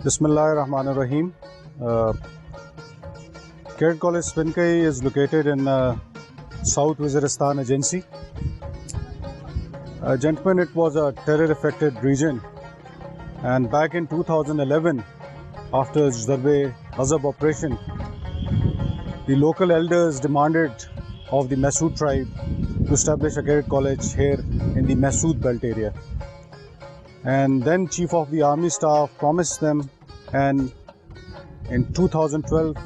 Bismillahirrahmanirrahim. Cadet College Spinkai is located in South Waziristan Agency. Gentlemen, it was a terror-affected region, and back in 2011, after Zarbe Azab operation, the local elders demanded of the Masood tribe to establish a cadet college here in the Masood belt area. And then Chief of the Army Staff promised them, and in 2012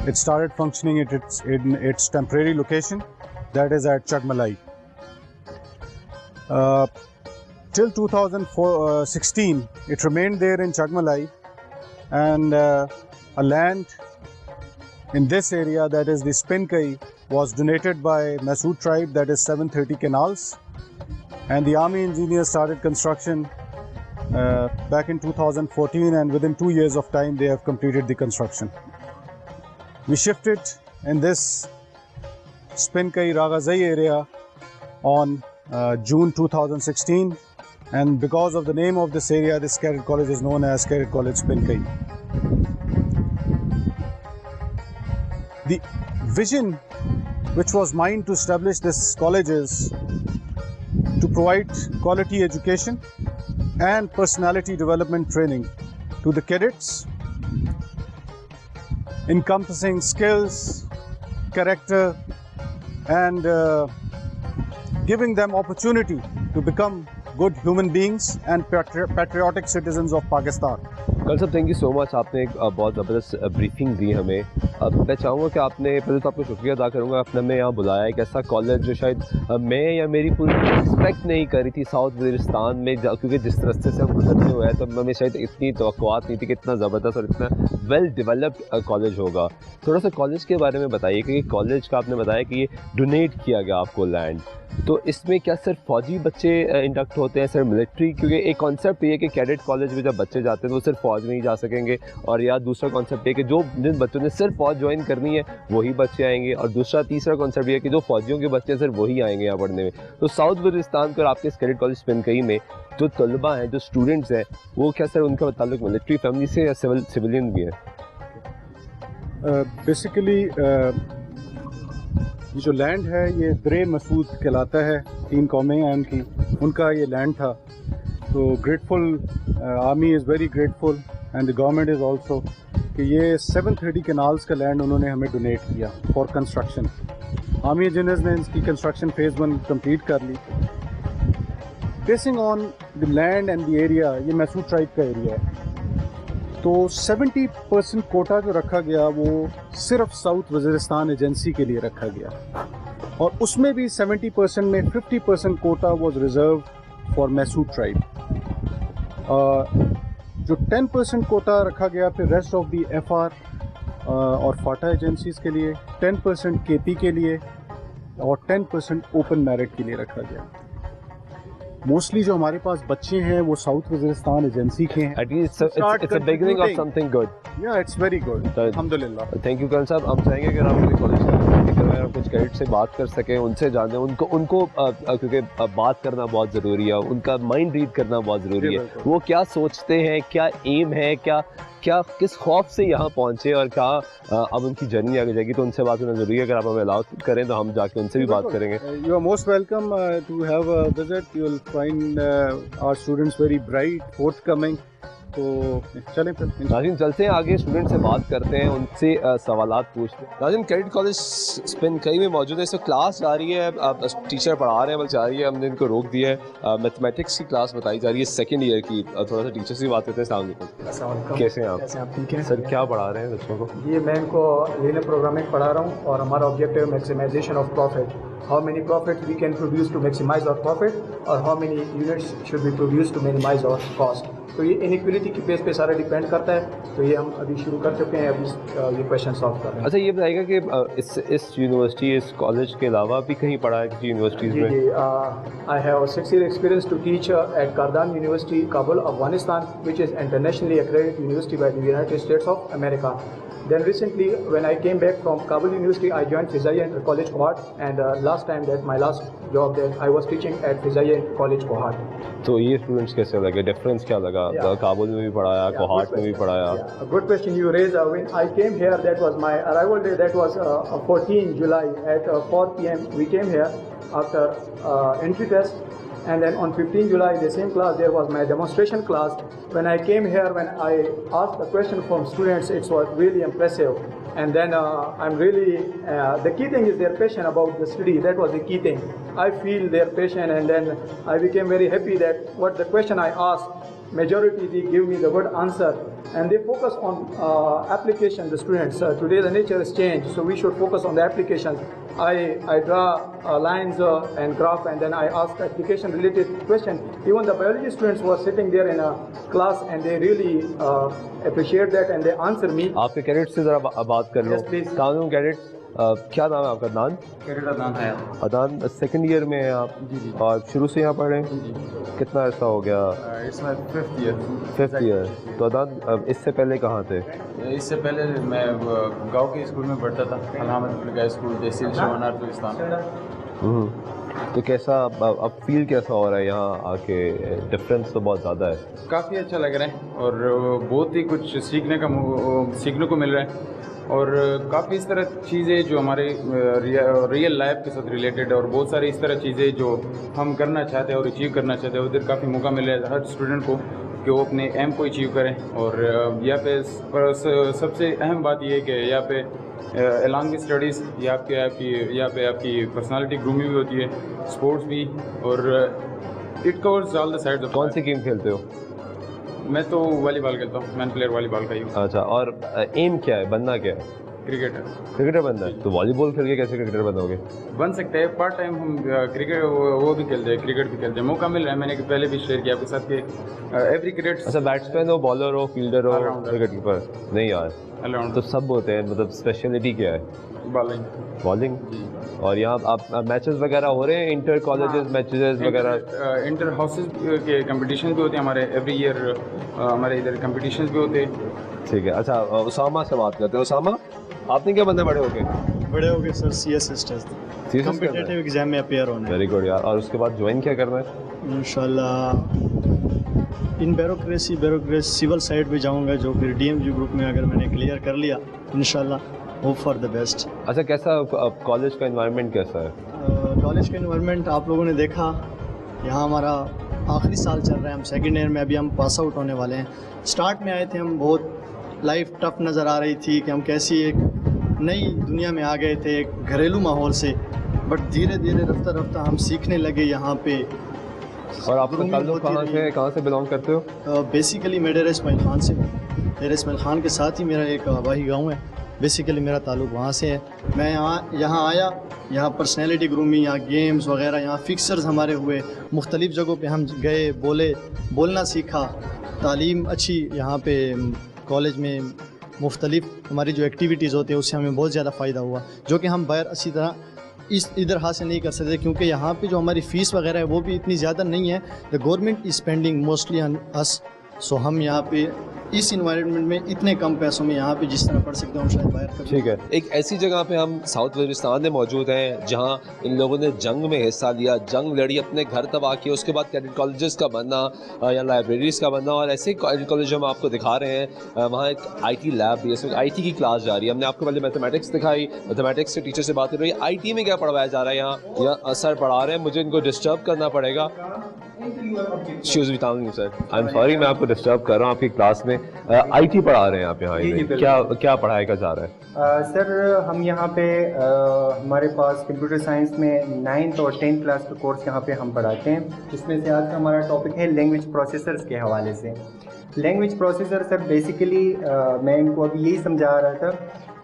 it started functioning in its temporary location, that is at Chagmalai. Till 2016 it remained there in Chagmalai, and a land in this area, that is the Spinkai, was donated by Masood tribe, that is 730 canals, and the army engineers started construction back in 2014, and within 2 years of time they have completed the construction. We shifted in this Spinkai Ragazai area on June 2016, and because of the name of this area, this cadet college is known as Cadet College Spinkai. The vision which was mine to establish this college is to provide quality education and personality development training to the cadets, encompassing skills, character, and giving them opportunity to become good human beings and patriotic citizens of Pakistan. कल साहब, thank you so much, आपने एक बहुत ज़बरदस्त briefing दी हमें। मैं चाहूँगा कि आपने पहले तो आपको शुक्रिया अदा करूँगा, आपने हमें यहाँ बुलाया। एक ऐसा कॉलेज जो शायद मैं या मेरी पूरी एक्सपेक्ट नहीं करी थी साउथ वज़ीरिस्तान में, क्योंकि जिस रास्ते से हम गुजरते हुए हैं तो हमें शायद इतनी तवक्कुआत नहीं थी कि इतना ज़बरदस्त और इतना वेल डेवलप्ड कॉलेज होगा। थोड़ा सा कॉलेज के बारे में बताइए कि कॉलेज का आपने बताया कि ये डोनेट किया गया आपको लैंड, तो इसमें क्या सिर्फ फौजी बच्चे इंडक्ट होते हैं, सिर्फ मिलिट्री? क्योंकि एक कॉन्सेप्ट ये है कि कैडेट कॉलेज में जब बच्चे जाते हैं तो वो सिर्फ फौज में ही जा सकेंगे, और या दूसरा कॉन्सेप्ट ये कि जिन बच्चों ने सिर्फ फौज ज्वाइन करनी है वही बच्चे आएंगे, और तीसरा कॉन्सेप्ट ये है कि जो फौजियों के बच्चे सिर्फ वही आएंगे यहाँ पढ़ने में। तो साउथ वज़ीरिस्तान को और आपके इस कैडेट कॉलेज स्पिनकई में जो तलबा हैं, जो स्टूडेंट्स हैं, वो क्या सर उनका ताल्लुक मिलिट्री फैमिली से या सिविलियन भी है? बेसिकली ये जो लैंड है ये दरे मसूद कहलाता है, 3 कौमें हैं उनका ये लैंड था। तो grateful, army is very grateful and the government is also कि ये 730 कैनाल्स का लैंड उन्होंने हमें डोनेट किया फॉर कंस्ट्रक्शन। आर्मी इंजीनियर्स ने इसकी कंस्ट्रक्शन फेज़ 1 कंप्लीट कर ली। Basing on the land and the area, ये मैसूद ट्राइब का एरिया है, तो 70% कोटा जो रखा गया वो सिर्फ साउथ वज़ीरिस्तान एजेंसी के लिए रखा गया, और उसमें भी 70% में 50% quota was reserved for Mahsud tribe. जो 10% कोटा रखा गया फिर रेस्ट ऑफ दी एफआर और फाटा एजेंसीज के लिए, 10% केपी के लिए, और 10% ओपन मेरिट के लिए रखा गया। मोस्टली जो हमारे पास बच्चे हैं वो साउथ वज़ीरिस्तान एजेंसी के हैं। At least it's a beginning of something good. Yeah, it's very good. अल्हम्दुलिल्लाह। थैंक यू करण साहब। हम चाहेंगे कि आप मेरे कॉलेज में कुछ कैडेट से बात कर सकें, उनसे जानें, उनको क्योंकि बात करना बहुत ज़रूरी है, उनका माइंड रीड करना बहुत ज़रूरी है। वो क्या सोचते हैं, क्या एम है, क्या किस खौफ से यहाँ पहुँचे, और क्या अब उनकी जर्नी आगे जाएगी, तो उनसे बात करना ज़रूरी है। अगर आप हमें अलाउ करें तो हम जाके उनसे भी बात करेंगे। You are most welcome to have a visit. You will find our students very bright, forthcoming. तो चलें फिर नाज़रीन, चलते हैं आगे, स्टूडेंट से बात करते हैं, उनसे सवालात पूछते हैं। नाज़रीन, कैडेट कॉलेज स्पिनकई में मौजूद है, इस वक्त क्लास जा रही है, टीचर पढ़ा रहे हैं, बल्कि जा रही है, हमने इनको रोक दिया है। मैथमेटिक्स की क्लास बताई जा रही है, 2nd ईयर की। थोड़ा सा टीचर से बात करते हैं। अस्सलाम वालेकुम, कैसे हैं आप? ठीक है सर, क्या पढ़ा रहे हैं बच्चों को? ये मैं इनको लीनियर प्रोग्रामिंग पढ़ा रहा हूँ, और हमारा objective maximization of profit, how many profit we can produce to maximize our profit, और how many units should be produce to minimize our cost. तो ये इनइक्वलिटी की बेस पे सारा डिपेंड करता है। तो ये हम अभी शुरू कर चुके हैं, अभी ये क्वेश्चन सॉल्व कर रहे हैं। अच्छा, ये बताइएगा कि इस यूनिवर्सिटी, इस कॉलेज के अलावा भी कहीं पढ़ा है किसी यूनिवर्सिटीज़ में? जी, I have 6 year experience to teach at Kardan University, Kabul, Afghanistan, which is internationally accredited university by the United States of America. Then recently, when I came back from Kabul University, I joined Fizaiya Inter College Kohat, and last time that my last job there, I was teaching at Fizaiya Inter College Kohat. तो ये students कैसे लगे, difference क्या लगा काबुल में भी पढ़ाया, कोहाट में भी पढ़ाया। A good question you raised. When I came here, that was my arrival day. That was 14 July at 4 p.m. We came here after entry test, and then on 15 July, the same class, there was my demonstration class. When I came here, when I asked the question from students, it was really impressive. And then I'm really, the key thing is their passion about the study. That was the key thing. I feel their passion, and then I became very happy that what the question I asked, majority they give me the good answer, and they focus on application. The students today the nature has changed, so we should focus on the applications. I draw lines and graph, and then I ask application related question. Even the biology students were sitting there in a class, and they really appreciate that, and they answer me. आपके cadet से ज़रा बात कर लो। Yes, please. कानून cadet, क्या नाम है आपका? अदनान। कैडेट अदनान है। अदनान सेकंड ईयर में हैं आप? जी। और शुरू से यहाँ पढ़ रहे हैं? कितना अर्सा हो गया? It's my fifth year. Fifth year. तो अदनान इससे पहले कहाँ थे? इससे पहले मैं गांव के स्कूल में पढ़ता था, अलहमद स्कूल, तहसील शवानार तुर्किस्तान। तो कैसा अब फील कैसा हो रहा है यहाँ आके? डिफरेंस तो बहुत ज़्यादा है। काफ़ी अच्छा लग रहा है और बहुत ही कुछ सीखने को मिल रहा है, और काफ़ी इस तरह चीज़ें जो हमारे रियल लाइफ के साथ रिलेटेड है, और बहुत सारी इस तरह चीज़ें जो हम करना चाहते हैं और अचीव करना चाहते हैं, उधर काफ़ी मौका मिल रहा है हर स्टूडेंट को कि वो अपने एम को अचीव करें। और यहाँ पे सबसे अहम बात ये है कि यहाँ पे अलॉन्ग विद स्टडीज़ यहाँ पे आपकी पर्सनालिटी ग्रूमिंग भी होती है, स्पोर्ट्स भी, और it covers all the sides of. कौन सी गेम खेलते हो? मैं तो वॉलीबॉल खेलता हूँ, मैन प्लेयर वॉलीबॉल का ही हूँ। अच्छा, और एम क्या है, बनना क्या है? क्रिकेटर। क्रिकेटर बनना है? तो वॉलीबॉल खेल के कैसे क्रिकेटर बनोगे? बन सकते हैं, पार्ट टाइम हम क्रिकेट वो भी खेलते हैं, क्रिकेट भी खेलते हैं, मौका मिल रहा है। मैंने पहले भी शेयर किया आपके साथ कि एवरी क्रिकेट। अच्छा, बैट्समैन हो, बॉलर हो, फील्डर हो, विकेट कीपर? नहीं यार, अराउंड तो सब होते हैं, मतलब स्पेशलिटी क्या है? बॉलिंग। बॉलिंग। और यहाँ आप मैचेस वगैरह हो रहे हैं, इंटर कॉलेजेस मैचेस वगैरह? इंटर हाउसेस के कंपटीशन भी होते हैं हमारे, एवरी ईयर हमारे इधर कंपटीशन भी होते हैं। ठीक है। अच्छा, उसामा से बात करते हैं। उसामा, आपने क्या बनना बड़े होके? बड़े हो गए सर CS कॉम्पिटिटिव एग्जाम में अपेयर होना है। वेरी गुड यार। और उसके बाद ज्वाइन क्या करना है? इंशाल्लाह इन ब्यूरोक्रेसी सिविल साइड भी जाऊंगा, जो फिर DMG ग्रुप में अगर मैंने क्लियर कर लिया इंशाल्लाह, होप फॉर द बेस्ट। अच्छा, कैसा कॉलेज का एनवायरनमेंट कैसा है? कॉलेज का एनवायरनमेंट आप लोगों ने देखा, यहाँ हमारा आखिरी साल चल रहा है, हम सेकेंड ईयर में अभी हम पास आउट होने वाले हैं। स्टार्ट में आए थे हम, बहुत लाइफ टफ नज़र आ रही थी कि हम कैसी एक नई दुनिया में आ गए थे, एक घरेलू माहौल से, बट धीरे धीरे रफ्ता हम सीखने लगे यहाँ पे। और आपका ताल्लुक कहाँ से बिलोंग करते हो? बेसिकली मैं डेरा इस्माइल खान से हूँ। डेरा इस्माइल खान के साथ ही मेरा एक आबाही गांव है, बेसिकली मेरा ताल्लुक वहाँ से है। मैं यहाँ आया, यहाँ पर्सनैलिटी ग्रूमिंग, यहाँ गेम्स वगैरह, यहाँ फिक्सर्स हमारे हुए, मुख्तलिफ़ जगहों पे हम गए, बोलना सीखा, तालीम अच्छी यहाँ पे कॉलेज में मुख्तलिफ़ हमारी जो एक्टिविटीज़ होती है उससे हमें बहुत ज़्यादा फ़ायदा हुआ, जो कि हम बाहर अच्छी तरह इधर हासिल नहीं कर सकते, क्योंकि यहाँ पे जो हमारी फ़ीस वगैरह है वो भी इतनी ज़्यादा नहीं है। The government is spending mostly on us, so हम यहाँ पे इस इन्वायरमेंट में इतने कम पैसों में यहाँ पे जिस तरह पढ़ सकते हैं हम शायद बाहर कभी। ठीक है। एक ऐसी जगह पे हम साउथ वजीरिस्तान में मौजूद हैं जहाँ इन लोगों ने जंग में हिस्सा लिया, जंग लड़ी, अपने घर तबाह किए, उसके बाद कैडेट कॉलेजेस का बनना या लाइब्रेरीज़ का बनना, और ऐसे कैडेट कॉलेज हम आपको दिखा रहे हैं। वहाँ एक IT लैब भी है, इसमें IT की क्लास जा रही है। हमने आपको पहले मैथमेटिक्स दिखाई, मैथमेटिक्स के टीचर से बात कर रही है। IT में क्या पढ़वाया जा रहा है यहाँ सर पढ़ा रहे हैं, मुझे इनको डिस्टर्ब करना पड़ेगा। Excuse me, sir. I'm sorry, मैं आपको डिस्टर्ब कर रहा हूँ आपकी क्लास में। IT पढ़ा रहे हैं आप यहाँ? क्या पढ़ाया जा रहा है? सर हम यहाँ पे हमारे पास कंप्यूटर साइंस में 9th और 10th क्लास का कोर्स यहाँ पे हम पढ़ाते हैं। इसमें से आज का हमारा टॉपिक है लैंग्वेज प्रोसेसर्स के हवाले से। लैंग्वेज प्रोसेसर सर बेसिकली मैं इनको अभी यही समझा रहा था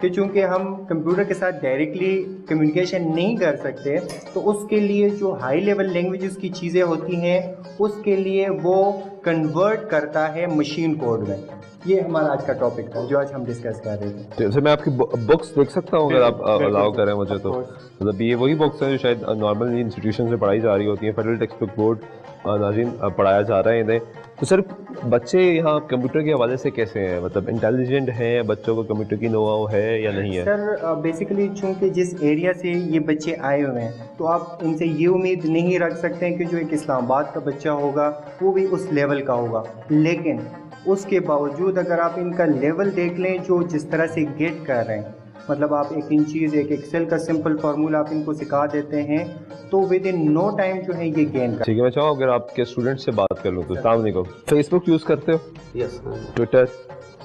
कि चूँकि हम कंप्यूटर के साथ डायरेक्टली कम्युनिकेशन नहीं कर सकते, तो उसके लिए जो हाई लेवल लैंग्वेजेस की चीज़ें होती हैं उसके लिए वो कन्वर्ट करता है मशीन कोड में। ये हमारा आज का टॉपिक था जो आज हम डिस्कस कर रहे थे। तो मैं आपकी बुक्स देख सकता हूँ अगर आप अलाउ करें मुझे? तो मतलब ये वही बुक्स हैं जो शायद नॉर्मल इंस्टीट्यूशन से पढ़ाई जा रही होती हैं। फेडरल टेक्स्ट बुक बोर्ड नाज़रीन पढ़ाया जा रहा है इन्हें। तो सर बच्चे यहाँ कंप्यूटर के हवाले से कैसे हैं, मतलब इंटेलिजेंट हैं, बच्चों को कंप्यूटर की नो-हाउ है या नहीं है? सर बेसिकली चूंकि जिस एरिया से ये बच्चे आए हुए हैं तो आप इनसे ये उम्मीद नहीं रख सकते हैं कि जो एक इस्लामाबाद का बच्चा होगा वो भी उस लेवल का होगा, लेकिन उसके बावजूद अगर आप इनका लेवल देख लें जो जिस तरह से गेट कर रहे हैं, मतलब आप एक इन चीज़ एक एक्सेल का सिंपल फार्मूला आप इनको सिखा देते हैं तो विद इन नो टाइम जो है ये गेन कर। ठीक है, मैं चाहूँ अगर आपके स्टूडेंट से बात कर लूँ तो अस्सलाम फेसबुक यूज़ करते हो? Yes Twitter?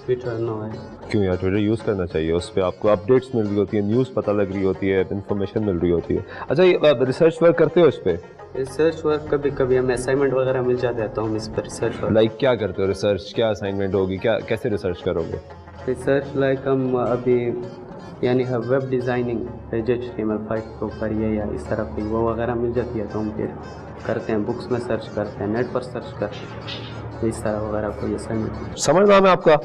ट्विटर नो है। क्यों यार, ट्विटर यूज़ करना चाहिए, उस पर आपको अपडेट्स मिल रही होती है, न्यूज़ पता लग रही होती है, इन्फॉर्मेशन मिल रही होती है। अच्छा, ये रिसर्च वर्क करते हो इस पर? रिसर्च वर्क कभी कभी हमें असाइनमेंट वगैरह मिल जाता है तो हम इस पर रिसर्च वर्क लाइक क्या करते हो रिसर्च, क्या असाइनमेंट होगी, क्या कैसे रिसर्च करोगे? रिसर्च लाइक हम अभी यानी वेब डिज़ाइनिंग HTML5 को करिए या इस तरह की वो वगैरह मिल जाती है तो हम फिर करते हैं, बुक्स में सर्च करते हैं, नेट पर सर्च करते हैं, इस तरह वगैरह कोई असाइनमेंट। समर नाम है आपका?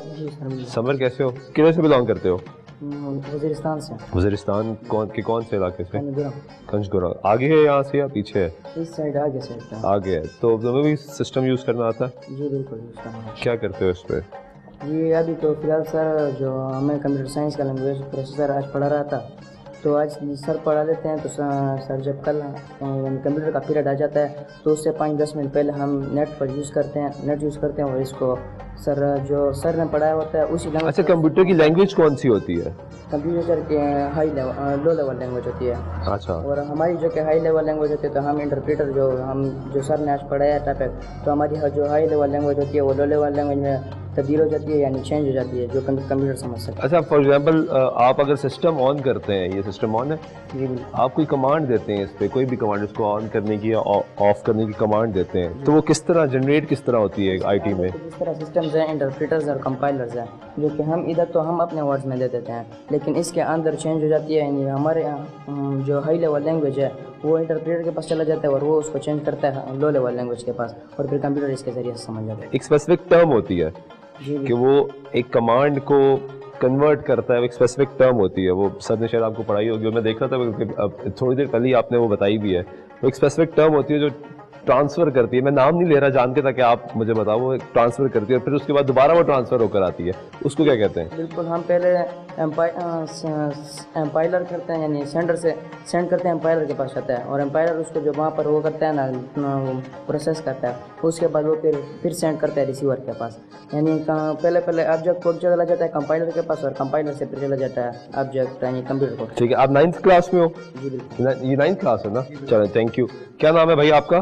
समर कैसे हो, किधर से बिलोंग करते हो? वज़ीरिस्तान से। वज़ीरिस्तान कौन से इलाके से? कंजगोरा। आगे है यहाँ से या पीछे है? इस साइड आगे साइड आगे है। तो तुम्हें भी सिस्टम यूज़ करना आता है? जी बिल्कुल यूज़ करना है। क्या करते हो इस पर? जी अभी तो फिलहाल सर जो हमें कंप्यूटर साइंस का लैंग्वेज प्रोसेसर आज पढ़ा रहा था तो आज सर पढ़ा देते हैं तो सर जब कल कंप्यूटर का पीरियड आ जाता है तो उससे 5-10 मिनट पहले हम नेट पर यूज़ करते हैं और इसको सर ने पढ़ाया होता है उसी लैंग्वेज। अच्छा, कंप्यूटर की लैंग्वेज कौन सी होती है? कंप्यूटर के लो लेवल लैंग्वेज होती है। अच्छा। और हमारी जो कि हाई लेवल लैंग्वेज होती है तो हम इंटरप्रेटर जो सर ने आज पढ़ाया टॉपिक तो हमारी जो हाई लेवल लैंग्वेज होती है वो लो लेवल लैंग्वेज में तब्दील हो जाती है यानी चेंज हो जाती है जो कंप्यूटर समझ सकते हैं। अच्छा, फॉर एग्जांपल आप अगर सिस्टम ऑन करते हैं, ये सिस्टम ऑन है, आप कोई कमांड देते हैं इस पर, कोई भी कमांड इसको ऑन करने की या ऑफ करने की कमांड देते हैं तो वो किस तरह जनरेट किस तरह होती है आईटी में? इस तरह सिस्टम्स हैं, इंटरप्रेटर्स और कंपाइलर्स हैं जो कि हम इधर तो हम अपने वर्ड्स में दे देते हैं लेकिन इसके अंदर चेंज हो जाती है यानी हमारे यहाँ जो हाई लेवल लैंग्वेज है वो इंटरप्रेटर के पास चला जाता है और वो उसको चेंज करता है लो लेवल लैंग्वेज के पास और फिर कंप्यूटर इसके जरिए से समझ जाता है। एक स्पेसिफिक टर्म होती है कि वो एक कमांड को कन्वर्ट करता है, एक स्पेसिफिक टर्म होती है, वो सर ने शायद आपको पढ़ाई होगी, मैं देख रहा था थोड़ी देर पहले ही आपने वो बताई भी है। वो एक स्पेसिफिक टर्म होती है जो ट्रांसफ़र करती है, मैं नाम नहीं ले रहा जान के ताकि आप मुझे बताओ, वो ट्रांसफ़र करती है और फिर उसके बाद दोबारा वो ट्रांसफ़र होकर आती है, उसको क्या कहते हैं? बिल्कुल, हम पहले एम्पायलर करते हैं यानी सेंडर से सेंड करते हैं, एम्पायलर के पास जाता है और एम्पायलर उसको जो वहाँ पर वो करता है ना प्रोसेस करता है, उसके बाद वो फिर सेंड करता है रिसीवर के पास, यानी पहले ऑब्जेक्ट कोड चला जाता है कंपाइलर के पास और कंपाइलर से फिर चला जाता है ऑब्जेक्ट यानी कंप्यूटर कोड। ठीक है, आप 9th क्लास में हो? जी बिल्कुल। ये 9th क्लास है ना? चलो, थैंक यू। क्या नाम है भाई आपका?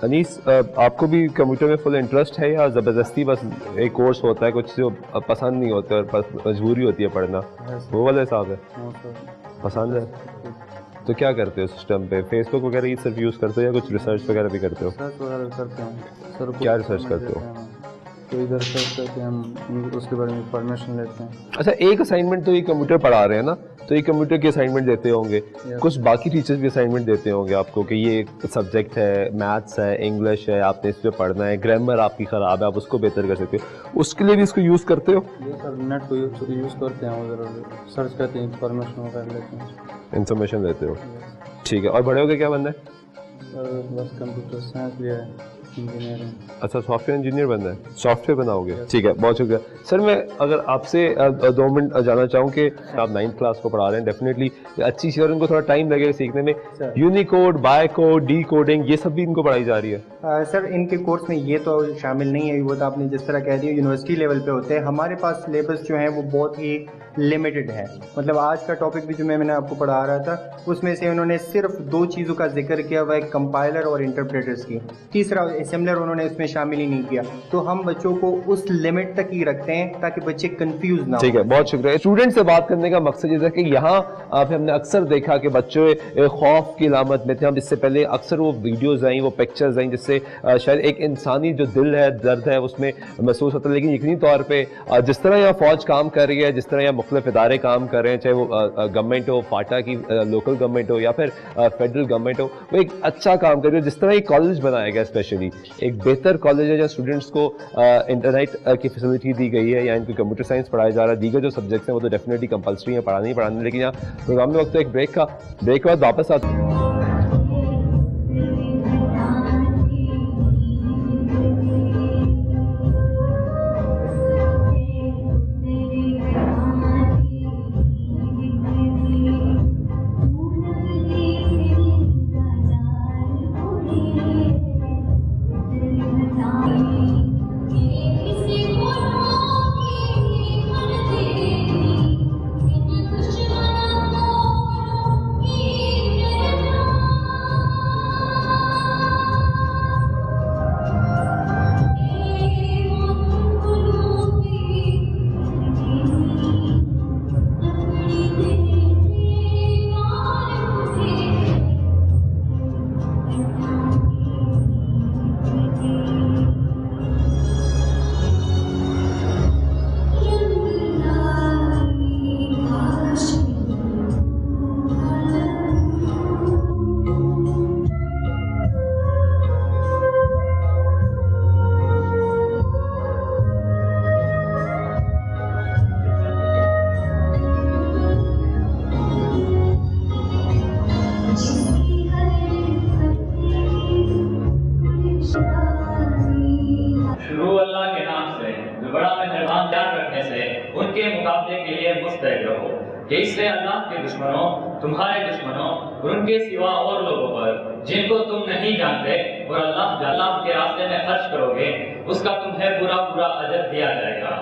अनीस। आपको भी कंप्यूटर में फुल इंटरेस्ट है या ज़बरदस्ती बस एक कोर्स होता है, कुछ जो पसंद नहीं होता और मजबूरी होती है पढ़ना, वो वाला हिसाब है? पसंद है तो क्या करते हो सिस्टम पे? फेसबुक वगैरह ये सिर्फ यूज़ करते हो या कुछ रिसर्च वगैरह भी करते हो? रिसर्च वगैरह करते हैं सर। क्या रिसर्च करते हो? तो इधर सर्च करके हम उसके बारे में इंफॉर्मेशन लेते हैं। अच्छा, एक असाइनमेंट तो ये कंप्यूटर पढ़ा रहे हैं ना, तो ये कंप्यूटर की असाइनमेंट देते होंगे, कुछ बाकी टीचर्स भी असाइनमेंट देते होंगे आपको कि ये एक सब्जेक्ट है, मैथ्स है, इंग्लिश है, आपने इस पर पढ़ना है, ग्रामर आपकी ख़राब है, आप उसको बेहतर कर सकते हो, उसके लिए भी इसको यूज़ करते हो? ये सर नेट को यूज़ करते हैं, उधर सर्च करते हैं, इंफॉर्मेशन वगैरह लेते हैं। इन्फॉर्मेशन लेते हो, ठीक है। और बड़े होकर क्या बनना है? बस कंप्यूटर साइंस लिया है, इंजीनियरिंग। अच्छा, सॉफ्टवेयर इंजीनियर बनना है, सॉफ्टवेयर बनाओगे? ठीक है, बहुत शुक्रिया सर। मैं अगर आपसे 2 मिनट जानना चाहूँ कि आप 9th क्लास को पढ़ा रहे हैं, डेफिनेटली अच्छी चीज़ और उनको थोड़ा टाइम लगेगा सीखने में, यूनिकोड, बायकोड, डी कोडिंग, ये सब भी इनको पढ़ाई जा रही है? सर इनके कोर्स में ये तो शामिल नहीं है, वो तो आपने जिस तरह कह दिया यूनिवर्सिटी लेवल पे होते हैं। हमारे पास सिलेबस जो है वो बहुत ही लिमिटेड है, मतलब आज का टॉपिक भी जो मैंने आपको पढ़ा रहा था उसमें से उन्होंने सिर्फ 2 चीज़ों का जिक्र किया हुआ है, कंपाइलर और इंटरप्रेटर्स की, तीसरा असेंबलर उन्होंने इसमें शामिल ही नहीं किया। तो हम बच्चों को उस लिमिट तक ही रखते हैं ताकि बच्चे कंफ्यूज ना हो। ठीक है, बहुत शुक्रिया। स्टूडेंट से बात करने का मकसद ये था कि यहाँ हमने अक्सर देखा कि बच्चे खौफ की अलामत में थे। हम इससे पहले अक्सर वो वीडियोज़ आई, वो पिक्चर्स आई जिससे शायद एक इंसानी जो दिल है, दर्द है उसमें महसूस होता है। लेकिन यकीनी तौर पर जिस तरह यहाँ फ़ौज काम कर रही है, जिस तरह यहाँ मुख्तलिफ इदारे काम कर रहे हैं, चाहे वो गवर्नमेंट हो, फाटा की लोकल गवर्नमेंट हो या फिर फेडरल गवर्नमेंट हो, वो एक अच्छा काम कर रही है। जिस तरह एक कॉलेज बनाया गया, स्पेशली एक बेहतर कॉलेज है जहाँ स्टूडेंट्स को इंटरनेट की फैसिलिटी दी गई है या इनको कंप्यूटर साइंस पढ़ाया जा रहा है। दीगर जो सब्जेक्ट्स हैं वो तो डेफिनेटली कंपलसरी है, पढ़ाना ही पढ़ाना। लेकिन यहाँ प्रोग्राम में वक्त तो एक ब्रेक के बाद वापस आते शुरू अल्लाह के नाम से जो बड़ा मेहरबान ध्यान रखने से उनके मुकाबले के लिए मुस्तैद रहो कि इससे अल्लाह के दुश्मनों, तुम्हारे दुश्मनों और उनके सिवा और लोगों पर जिनको तुम नहीं जानते और अल्लाह के रास्ते में खर्च करोगे उसका तुम्हें पूरा पूरा अजर दिया जाएगा।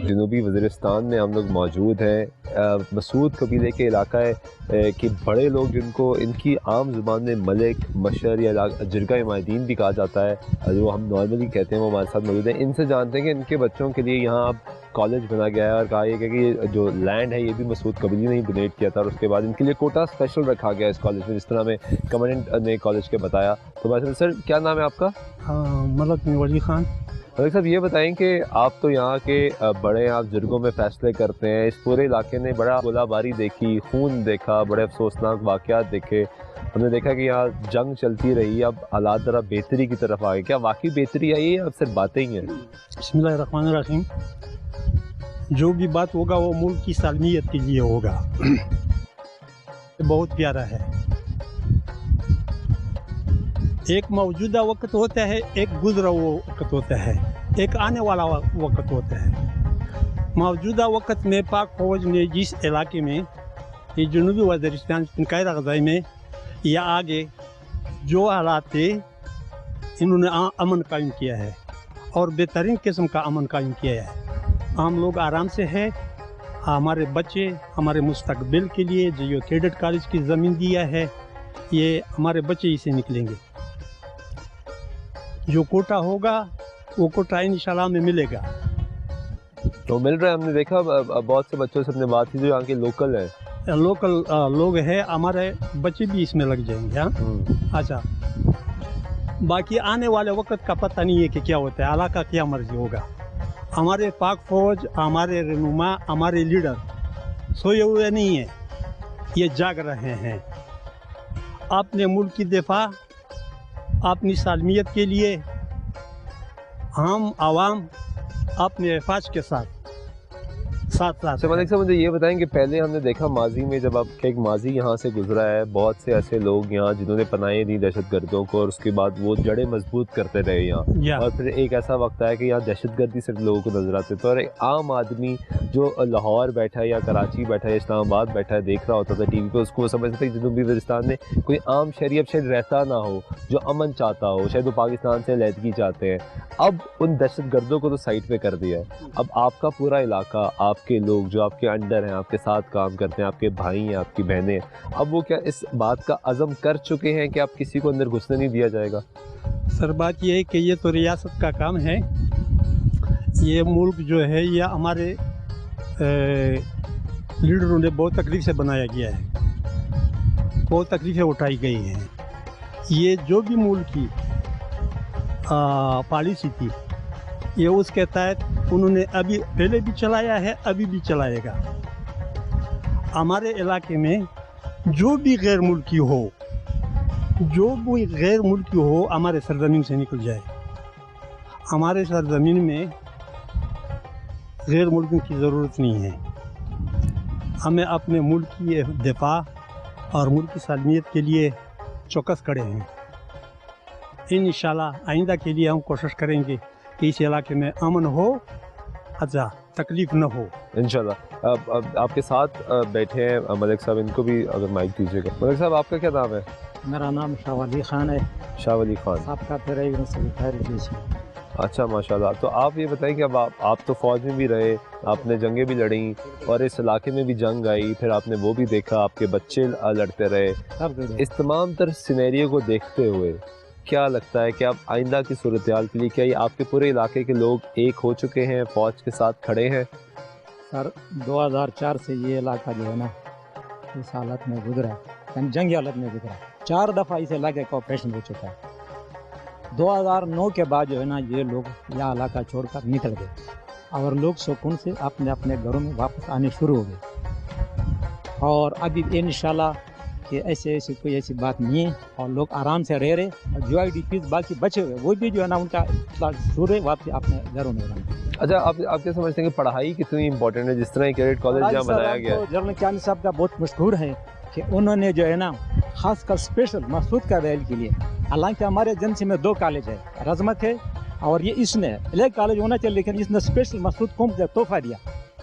जनूबी वज़ीरिस्तान में हम लोग मौजूद हैं। मसूद कबीले के इलाका है कि बड़े लोग जिनको इनकी आम ज़ुबान में मलिक, मशर या जिरगा इमादीन भी कहा जाता है, जो हम नॉर्मली कहते हैं, वो हमारे साथ मौजूद हैं। इनसे जानते हैं कि इनके बच्चों के लिए यहाँ अब कॉलेज बना गया है और कहा यह कि ये जो लैंड है ये भी मसूद कबीले ने ही डोनेट किया था और उसके बाद इनके लिए कोटा स्पेशल रखा गया इस कॉलेज में, जिस तरह हमें कमांडेंट ने कॉलेज के बताया। तो भाई सर क्या नाम है आपका? मलक वली खान। मलिक साहब ये बताएं कि आप तो यहाँ के बड़े आप जुर्गों में फ़ैसले करते हैं, इस पूरे इलाके ने बड़ा गोलाबारी देखी, खून देखा, बड़े अफसोसनाक वाक़यात देखे, हमने देखा कि यहाँ जंग चलती रही, अब हालात ज़रा बेहतरी की तरफ आ गए। क्या वाकई बेहतरी आई है या अब सिर्फ बातें ही हैं? बिस्मिल्लाहिर्रहमानिर्रहीम। जो भी बात होगा वो मुल्क की सालमियत के लिए होगा। बहुत प्यारा है। एक मौजूदा वक्त होता है, एक गुजरा हुआ वक्त होता है, एक आने वाला वक्त होता है। मौजूदा वक्त में पाक फौज ने जिस इलाके में ये जनूबी वज़ीरिस्तान कायदा ग़ज़ाई में या आगे जो हालात थे, इन्होंने अमन कायम किया है और बेहतरीन किस्म का अमन कायम किया है। हम लोग आराम से हैं। हमारे बच्चे हमारे मुस्तकबिल के लिए जो ये कैडेट कॉलेज की ज़मीन दिया है, ये हमारे बच्चे इसे निकलेंगे। जो कोटा होगा वो कोटा इंशाल्लाह में मिलेगा। तो मिल रहा है। हमने देखा बहुत से बच्चों से अपने बात की जो यहाँ के लोकल हैं, लोकल लोग हैं, हमारे बच्चे भी इसमें लग जाएंगे। हाँ अच्छा, बाकी आने वाले वक्त का पता नहीं है कि क्या होता है, अल्लाह का क्या मर्जी होगा। हमारे पाक फौज, हमारे रहनुमा, हमारे लीडर सोए हुए नहीं हैं, ये जाग रहे हैं। अपने मुल्क की दिफा, अपनी सालमियत के लिए हम आवाम अपने हिफाज के साथ साथ साथ अच्छा मलिक साहब, मुझे ये बताएं कि पहले हमने देखा माजी में, जब आपका एक माजी यहाँ से गुजरा है, बहुत से ऐसे लोग यहाँ जिन्होंने पनाहें दी दहशतगर्दों को और उसके बाद वो जड़ें मजबूत करते रहे यहाँ, और फिर एक ऐसा वक्त आया कि यहाँ दहशतगर्दी सिर्फ लोगों को नजर आते थे और एक आम आदमी जो लाहौर बैठा है या कराची बैठा है या इस्लामाबाद बैठा है देख रहा होता था टीवी पे, उसको वो समझता था कि जनूबी वज़ीरिस्तान में कोई आम शहरी अब शायद रहता ना हो जो अमन चाहता हो, शायद वो पाकिस्तान से अलहदगी चाहते हैं। अब उन दहशतगर्दों को तो साइड पे कर दिया है, अब आपका पूरा इलाका, आपके लोग जो आपके अंडर हैं, आपके साथ काम करते हैं, आपके भाई हैं, आपकी बहनें हैं, अब वो क्या इस बात का अज़म कर चुके हैं कि आप किसी को अंदर घुसने नहीं दिया जाएगा? सर बात ये है कि ये तो रियासत का काम है, ये मुल्क जो है ये हमारे लीडरों ने बहुत तकलीफ से बनाया गया है, बहुत तकलीफ़ें उठाई गई हैं। ये जो भी मुल्क की पॉलिसी थी ये उसके तहत उन्होंने अभी पहले भी चलाया है, अभी भी चलाएगा। हमारे इलाके में जो भी गैर मुल्की हो, जो भी गैर मुल्की हो हमारे सरजमीन से निकल जाए। हमारे सरजमीन में गैर मुल्कियों की ज़रूरत नहीं है। हमें अपने मुल्क की दिफा और मुल्क की सालमियत के लिए चौकस खड़े हैं। इंशाल्लाह आइंदा के लिए हम कोशिश करेंगे कि इस इलाके में अमन हो, अच्छा तकलीफ न हो इंशाल्लाह। अब आपके साथ बैठे हैं मलिक साहब, इनको भी अगर माइक दीजिएगा। मलिक साहब आपका क्या नाम है? मेरा नाम शाह वली खान है। शाह वली खान, आपका फिर अच्छा माशाल्लाह। तो आप ये बताएं कि अब आप तो फ़ौज में भी रहे, आपने जंगें भी लड़ी और इस इलाके में भी जंग आई, फिर आपने वो भी देखा, आपके बच्चे लड़ते रहे। इस तमाम तर सिनेरियो को देखते हुए क्या लगता है कि आप आइंदा की सूरत हाल के लिए, क्या ये आपके पूरे इलाके के लोग एक हो चुके हैं, फ़ौज के साथ खड़े हैं? सर 2004 से ये इलाका जो है ना इस हालत में गुजरा है, जंगी हालत में गुजरा। 4 दफ़ा इस इलाके का ऑपरेशन हो चुका है। 2009 के बाद जो है ना ये लोग यह इलाका छोड़कर निकल गए और लोग सुकून से अपने अपने घरों में वापस आने शुरू हो गए। और अभी इंशाल्लाह कि ऐसी कोई ऐसी बात नहीं है और लोग आराम से रह रहे, और जो IDPs बाकी बचे हुए वो भी जो है ना उनका शुरू है वापस अपने घरों में रहना। अच्छा, आप क्या समझते हैं कि पढ़ाई कितनी इंपॉर्टेंट है? जिस तरह कैडेट कॉलेज जहाँ बनाया गया है, जनरल कियानी साहब का बहुत मशहूर है कि उन्होंने जो है ना खासकर स्पेशल मसूद का रैल के लिए, हालांकि हमारे एजेंसी में 2 कॉलेज है, रजमत है और ये इसने अलग कॉलेज होना चाहिए, लेकिन इसने स्पेशल मसूद कौम को तोहफा दिया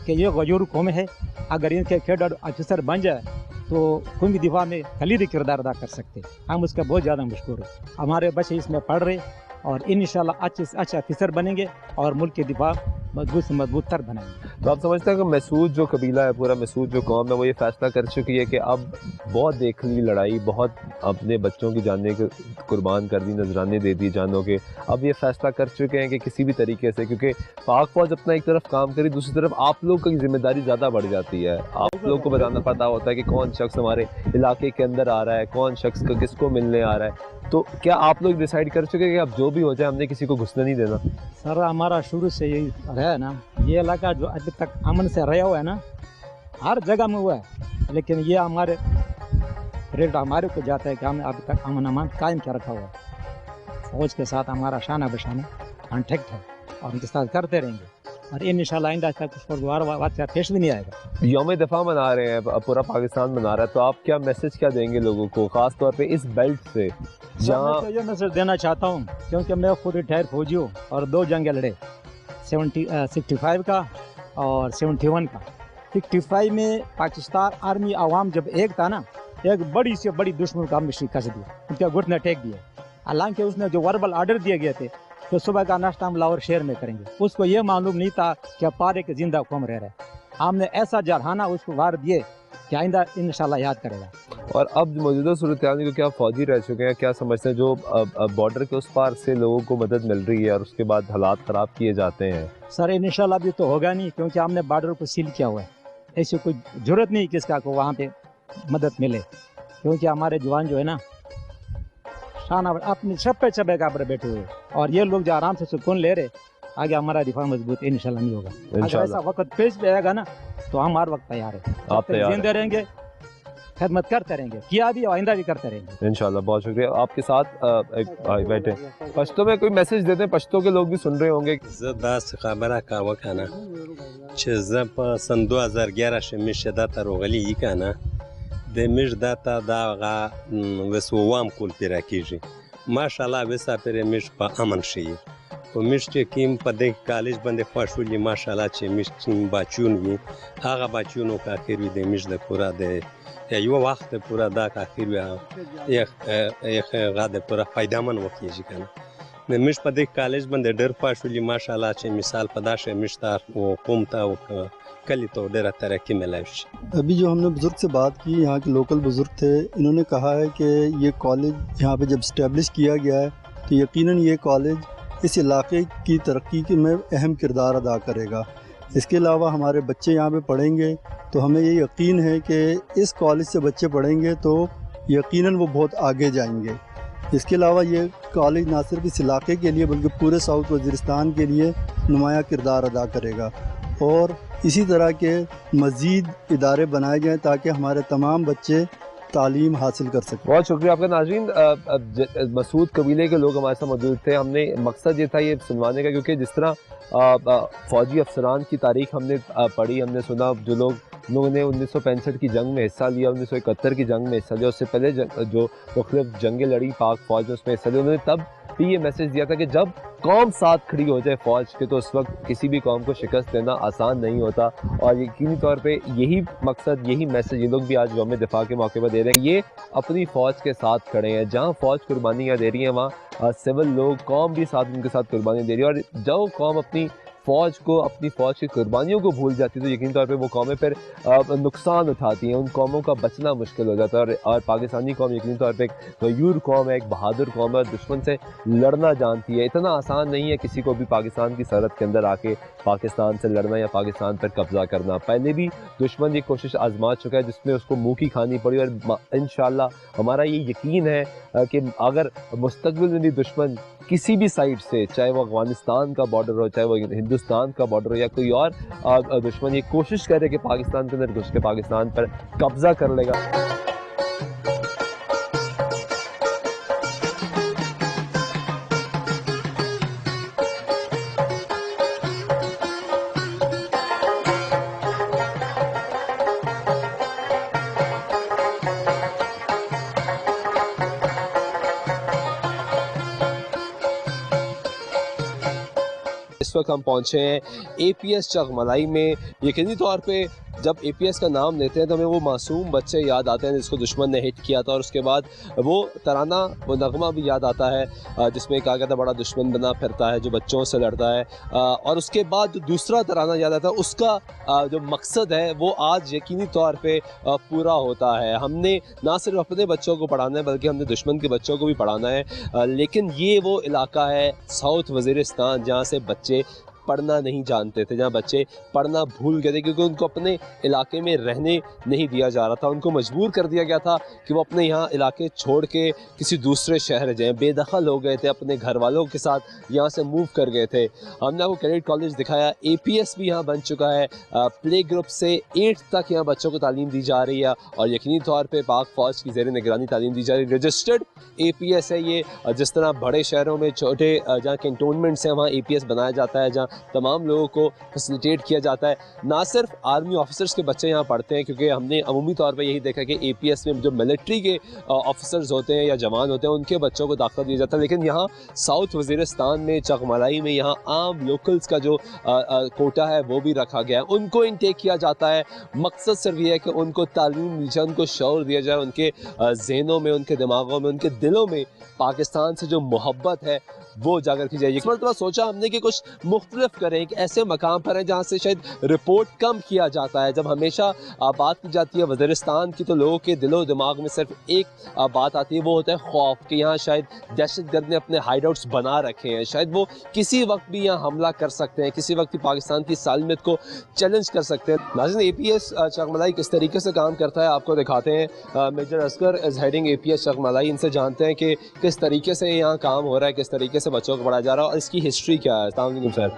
कि ये गजूर कौम है, अगर इनके कैडर ऑफिसर बन जाए तो कोई भी दिफा में कलीदी किरदार अदा कर सकते। हम उसका बहुत ज़्यादा मशहूर है। हमारे बच्चे इसमें पढ़ रहे और इंशाल्लाह अच्छे से अच्छे ऑफिसर बनेंगे और मुल्क के दिफा मजबूत से मजबूत तर बनाएंगे। तो आप समझते हैं कि मसूद जो कबीला है, पूरा मसूद जो कौम है, वो ये फैसला कर चुकी है कि अब बहुत देख ली लड़ाई, बहुत अपने बच्चों की जाने को कुर्बान कर दी, नजराने दे दी जानों के, अब ये फैसला कर चुके हैं कि किसी भी तरीके से, क्योंकि पाक फौज अपना एक तरफ काम करी, दूसरी तरफ आप लोग की जिम्मेदारी ज़्यादा बढ़ जाती है। आप लोग को बताना पता होता है कि कौन शख्स हमारे इलाके के अंदर आ रहा है, कौन शख्स का किसको मिलने आ रहा है। तो क्या आप लोग डिसाइड कर चुके हैं कि अब जो भी हो जाए हमने किसी को घुसने नहीं देना? सर हमारा शुरू से यही रहा है ना, ये इलाका जो अभी तक अमन से रहा हुआ है ना, हर जगह में हुआ है, लेकिन ये हमारे रेट हमारे को जाता है कि हमने अभी तक अमन अमान कायम क्या रखा हुआ है। फौज के साथ हमारा शाना बशाना कॉन्टेक्ट है और उनके साथ करते रहेंगे और इंशाल्लाह आइंदा तक कुछ पेश भी नहीं आएगा। यौम दफ़ा मना रहे हैं, पूरा पाकिस्तान मना रहा है, तो आप क्या मैसेज क्या देंगे लोगों को, ख़ास तौर पे इस बेल्ट से जहाँ? मैं ये मैसेज देना चाहता हूँ क्योंकि मैं खुद रिटायर फौजी हूँ और 2 जंगें लड़े, 65 का और 71 का। 65 में पाकिस्तान आर्मी आवाम जब एक था ना, एक बड़ी से बड़ी दुश्मन का हमने शिकस्त दिया, उनके घुटने टेक दिए। हालांकि उसने जो वर्बल आर्डर दिए गए थे तो सुबह का नाश्ता हम लाहौर शहर में करेंगे, उसको ये मालूम नहीं था कि पारे के जिंदा कौम रह रहा है। हमने ऐसा जरहाना उसको वार दिए कि आइंदा इंशाल्लाह याद करेगा। और अब मौजूदा सूरत हाल को क्या फौजी रह चुके हैं, क्या समझते हैं जो बॉर्डर के उस पार से लोगों को मदद मिल रही है और उसके बाद हालात ख़राब किए जाते हैं? सर इंशाल्लाह भी तो होगा नहीं, क्योंकि हमने बॉर्डर को सील किया हुआ है। ऐसी कोई ज़रूरत नहीं किसका को वहाँ पे मदद मिले, क्योंकि हमारे जवान जो है ना शाना अपने छप्पे का पर बैठे हुए, और ये लोग जो आराम से सुकून ले रहे, आगे हमारा दिफा मजबूत इंशाल्लाह नहीं होगा। अगर ऐसा वक्त पेश भी आएगा ना तो हम हर वक्त तैयार है, आप तैयार जिंदे रहेंगे खिदमत करते रहेंगे, किया भी आइंदा भी करते रहेंगे इंशाल्लाह। बहुत शुक्रिया। आपके साथ एक भाई बैठे पश्तो में कोई मैसेज देते हैं, पश्तो के लोग भी सुन रहे होंगे। दास खबरा का वकाना जब सन 2011 से मिशदा तरोगली काना de mish data da veswam kul pirakiji mashallah vesa pere mish pa aman shi po mish che kim pa de college bande khwashuli mashallah che mish tim bachun vi aga bachun ka akhir de mish de pura de yo waqt pura da ka akhir ek gade pura faydaman wakiji kana ne mish pa de college bande der khwashuli mashallah che misal padashe mishtar wo qumta wo कल तो डेरा तरक्की में life. अभी जो हमने बुज़ुर्ग से बात की, यहाँ के लोकल बुज़ुर्ग थे, इन्होंने कहा है कि ये कॉलेज यहाँ पे जब इस्टेब्लिश किया गया है तो यकीनन ये कॉलेज इस इलाके की तरक्की में अहम किरदार अदा करेगा। इसके अलावा हमारे बच्चे यहाँ पे पढ़ेंगे तो हमें ये यकीन है कि इस कॉलेज से बच्चे पढ़ेंगे तो यकीनन वो बहुत आगे जाएंगे। इसके अलावा ये कॉलेज ना सिर्फ इस इलाके के लिए बल्कि पूरे साउथ वज़ीरिस्तान के लिए नुमाया किरदार अदा करेगा और इसी तरह के मज़ीद इदारे बनाए जाएँ ताकि हमारे तमाम बच्चे तालीम हासिल कर सकें। बहुत शुक्रिया आपका। नाज़रीन, मसूद कबीले के लोग हमारे साथ मौजूद थे। हमने मकसद ये था ये सुनवाने का, क्योंकि जिस तरह फ़ौजी अफसरान की तारीख़ हमने पढ़ी, हमने सुना जो लोगों ने 1965 की जंग में हिस्सा लिया, 1971 की जंग में हिस्सा लिया, उससे पहले जो मुख्तलिफ जंगें लड़ी पाक फ़ौज में, उसमें हिस्सा लिया, उन्होंने तब भी ये मैसेज दिया था कि जब कौम साथ खड़ी हो जाए फ़ौज के तो उस वक्त किसी भी कौम को शिकस्त देना आसान नहीं होता। और यकीनी तौर पे यही मकसद, यही मैसेज ये लोग भी आज यौम दिफा के मौके पर दे रहे हैं। ये अपनी फ़ौज के साथ खड़े हैं, जहाँ फ़ौज कुर्बानियाँ दे रही हैं वहाँ सिविल लोग, कौम भी साथ उनके साथ कुर्बानियाँ दे रही है। और जो कौम अपनी फ़ौज की कुर्बानियों को भूल जाती है तो यकीनी तौर पे वो कौमें फिर नुकसान उठाती हैं, उन कौमों का बचना मुश्किल हो जाता है। और पाकिस्तानी कौम यकीनी तौर पे एक गयूर कौम है, एक बहादुर कौम है, दुश्मन से लड़ना जानती है। इतना आसान नहीं है किसी को भी पाकिस्तान की सरहद के अंदर आके पाकिस्तान से लड़ना या पाकिस्तान पर कब्ज़ा करना। पहले भी दुश्मन ये कोशिश आजमा चुका है जिसमें उसको मुँह की खानी पड़ी, और इंशाअल्लाह हमारा ये यकीन है कि अगर मुस्तकबिल में भी दुश्मन किसी भी साइड से, चाहे वो अफगानिस्तान का बॉर्डर हो, चाहे वो हिंदुस्तान का बॉर्डर हो या कोई और दुश्मन, ये कोशिश करे कि पाकिस्तान के अंदर घुस के पाकिस्तान पर कब्जा कर लेगा। इस वक्त हम पहुँचे हैं APS चगमलाई में। यकीनी तौर पे जब APS का नाम लेते हैं तो हमें वो मासूम बच्चे याद आते हैं जिसको दुश्मन ने हिट किया था, और उसके बाद वो तराना, वो नगमा भी याद आता है जिसमें कहा गया था बड़ा दुश्मन बना फिरता है जो बच्चों से लड़ता है। और उसके बाद दूसरा तराना याद आता है, उसका जो मकसद है वो आज यकीनी तौर पे पूरा होता है। हमने ना सिर्फ अपने बच्चों को पढ़ाना है बल्कि हमने दुश्मन के बच्चों को भी पढ़ाना है। लेकिन ये वो इलाका है साउथ वज़ीरिस्तान जहाँ से बच्चे पढ़ना नहीं जानते थे, जहाँ बच्चे पढ़ना भूल गए थे क्योंकि उनको अपने इलाके में रहने नहीं दिया जा रहा था। उनको मजबूर कर दिया गया था कि वो अपने यहाँ इलाके छोड़ के किसी दूसरे शहर जाएं, बेदखल हो गए थे, अपने घर वालों के साथ यहाँ से मूव कर गए थे। हमने आपको कैडेट कॉलेज दिखाया, APS भी यहाँ बन चुका है। प्ले ग्रुप से 8th तक यहाँ बच्चों को तालीम दी जा रही है और यकीनी तौर पर पाक फ़ौज की ज़ेर निगरानी तालीम दी जा रही है। रजिस्टर्ड APS है ये। जिस तरह बड़े शहरों में छोटे जहाँ कैंटोनमेंट्स हैं वहाँ APS बनाया जाता है, जहाँ तमाम लोगों को फैसिलिटेट किया जाता है। ना सिर्फ आर्मी ऑफिसर्स के बच्चे यहाँ पढ़ते हैं, क्योंकि हमने अमूमी तौर पर यही देखा कि APS में जो मिलिट्री के ऑफिसर्स होते हैं या जवान होते हैं उनके बच्चों को दाखिला दिया जाता है। लेकिन यहाँ साउथ वज़ीरिस्तान में चगमलाई में यहाँ आम लोकल्स का जो कोटा है वो भी रखा गया है, उनको इनटेक किया जाता है। मकसद सिर्फ ये है कि उनको तालीम दी जाए, उनको शौर दिया जाए, उनके जहनों में, उनके दिमागों में, उनके दिलों में पाकिस्तान से जो मोहब्बत है वो जाकर की जाएगी। इस मरतबा सोचा हमने कि कुछ मुख्तलिफ करें, एक ऐसे मकाम पर है जहाँ से शायद रिपोर्ट कम किया जाता है। जब हमेशा बात की जाती है वज़ीरिस्तान की तो लोगों के दिलो दिमाग में सिर्फ एक बात आती है, वो होता है खौफ कि यहाँ शायद दहशतगर्द ने अपने हाइड आउट्स बना रखे हैं, शायद वो किसी वक्त भी यहाँ हमला कर सकते हैं, किसी वक्त भी पाकिस्तान की सालमियत को चैलेंज कर सकते हैं। नाज़रीन, APS चगमलाई किस तरीके से काम करता है आपको दिखाते हैं। Major Asghar is heading APS Chagmalai. इनसे जानते हैं कि किस तरीके से यहाँ काम हो रहा है, किस तरीके से बच्चों को पढ़ाया जा रहा है और इसकी हिस्ट्री क्या है? अस्सलाम वालेकुम सर,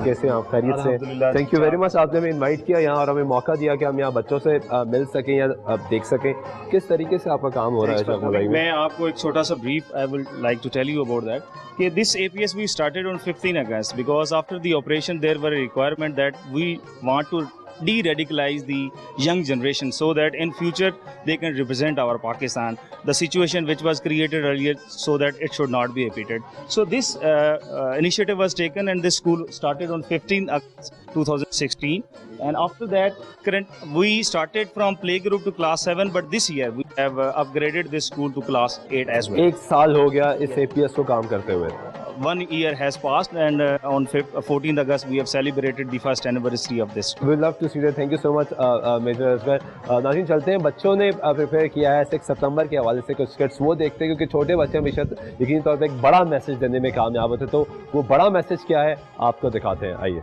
कैसे हैं आप? खैरियत से? थैंक यू वेरी मच, आपने हमें इनवाइट किया यहाँ और हमें मौका दिया कि हम यहाँ बच्चों से मिल सकें या देख सकें किस तरीके से आपका काम हो रहा है शौकत भाई में। मैं आपको एक छोटा सा brief I will like to tell you about that कि this APS we started on 15 August because after the operation there were a requirement that we want to de-radicalize the young generation so that in future they can represent our Pakistan, the situation which was created earlier, so that it should not be repeated. So this initiative was taken and this school started on 15 August 2016, and after that we started from playgroup to class 7, but this year we have upgraded this school to class 8 as well. एक साल हो गया इस APS को काम करते हुए। 1 year has passed and on 14th August we have celebrated the first anniversary of this. We love to see that. Thank you so much, Major Asghar. नाज़रीन चलते हैं, बच्चों ने प्रिपेयर किया है 6 सितंबर के हवाले से कुछ स्किट्स, वो देखते हैं क्योंकि छोटे बच्चे हमेशा यकीनी तौर पर एक बड़ा मैसेज देने में कामयाब होते, तो वो बड़ा मैसेज क्या है आपको दिखाते हैं, आइए।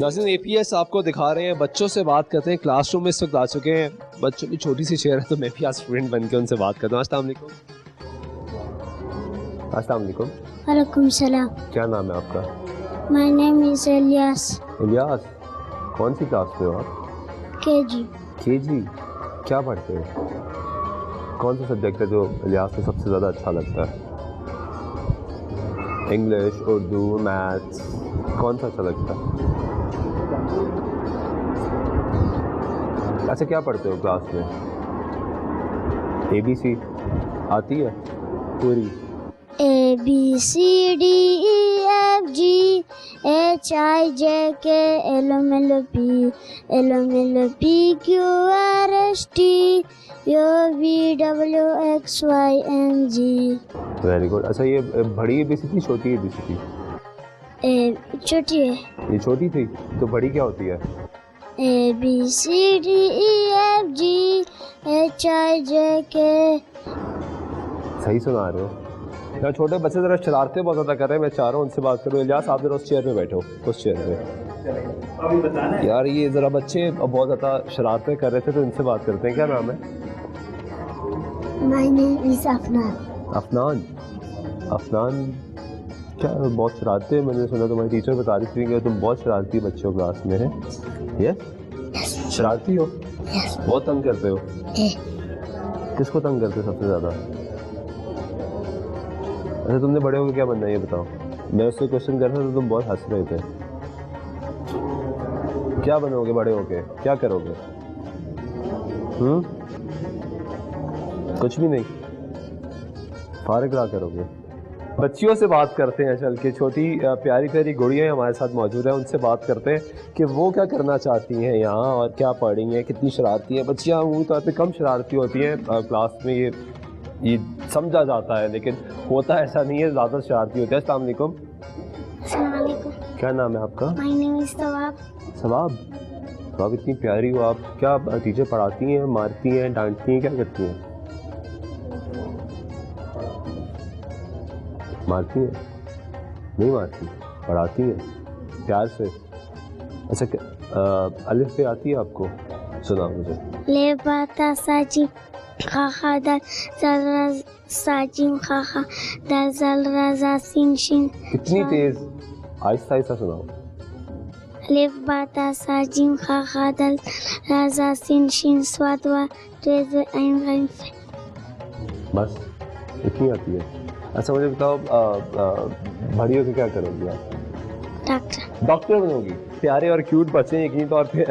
नाज़रीन APS आपको दिखा रहे हैं, बच्चों से बात करते हैं, क्लासरूम में इस वक्त आ चुके हैं, बच्चों की छोटी सी चेयर है तो मैं भी आज स्टूडेंट बन के उनसे बात करता हूँ। अस्सलाम वालेकुम। अस्सलाम वालेकुम। वालेकुम सलाम। क्या नाम है आपका? My name is Ilyas. Ilyas, कौन सी क्लास में हो आप? KG। KG, क्या पढ़ते हो? कौन सा सब्जेक्ट है जो इलियास को सबसे ज़्यादा अच्छा लगता है? इंग्लिश, उर्दू, मैथ्स, कौन सा अच्छा लगता है? अच्छा, क्या पढ़ते हो क्लास में? ABC आती है पूरी? ABCDEFG HIJK LMNOP QRST UVWXYNG। Very good. अच्छा, ये बड़ी ABC थी, छोटी ABC थी? छोटी है। ये छोटी थी, तो बड़ी क्या होती है? ABCDEFG HIJK। सही सुना रहे हो यार। छोटे बच्चे ज़रा शरारतें बहुत ज़्यादा कर रहे हैं, मैं चाह रहा हूँ उनसे बात करूँ। इलियास, आप ज़रा उस चेयर में बैठो, उस चेयर में। अभी बताना है यार, ये ज़रा बच्चे बहुत ज़्यादा शरारतें कर रहे थे तो इनसे बात करते हैं। क्या नाम है? My name is Afnan. Afnan? Afnan क्या बहुत शरारते? मैंने सुना तुम्हारी टीचर बता रही थी कि तुम बहुत शरारती बच्चे हो क्लास में, है? यस, शरारती हो? बहुत तंग करते हो? किसको तंग करते हो सबसे ज़्यादा? अच्छा, तुमने बड़े होकर क्या बनना है ये बताओ। मैं उससे क्वेश्चन कर रहा था तो तुम बहुत हंस रहे थे। क्या बनोगे बड़े होके? क्या करोगे? कुछ भी नहीं, फारिग रहा करोगे। बच्चियों से बात करते हैं चल के। छोटी प्यारी प्यारी गुड़ियाँ हमारे साथ मौजूद हैं, उनसे बात करते हैं कि वो क्या करना चाहती हैं यहाँ और क्या पढ़ रही हैं, कितनी शरारती हैं बच्चियाँ। अमूमी तौर पे कम शरारती होती हैं क्लास में, ये ये समझा जाता है, लेकिन होता ऐसा नहीं है, ज़्यादा शरारती होते हैं। अस्सलाम वालेकुम। क्या नाम है आपका? माय नेम इज सवाब। सवाब, सवाब इतनी प्यारी हो आप, क्या टीचर पढ़ाती हैं, मारती हैं, डांटती हैं, क्या करती हैं? मारती हैं? नहीं मारती, पढ़ाती हैं प्यार से। अच्छा, अलिफ पे आती है आपको? सुनाओ मुझे। ले बाता साजिम खाखा दल जलरा साजिम खाखा दल जलरा जा सिन शिन। कितनी तेज, आहिस्ता आहिस्ता सुनाओ। ले बाता साजिम खाखा दल राजा सिन शिन स्वादवा ट्रेज आइन गाइन। बस इतनी आती है? अच्छा मुझे बताओ, बड़ी होकर क्या करोगी आप? डॉक्टर। डॉक्टर बनोगी? प्यारे और क्यूट बच्चे यकीनी तौर पे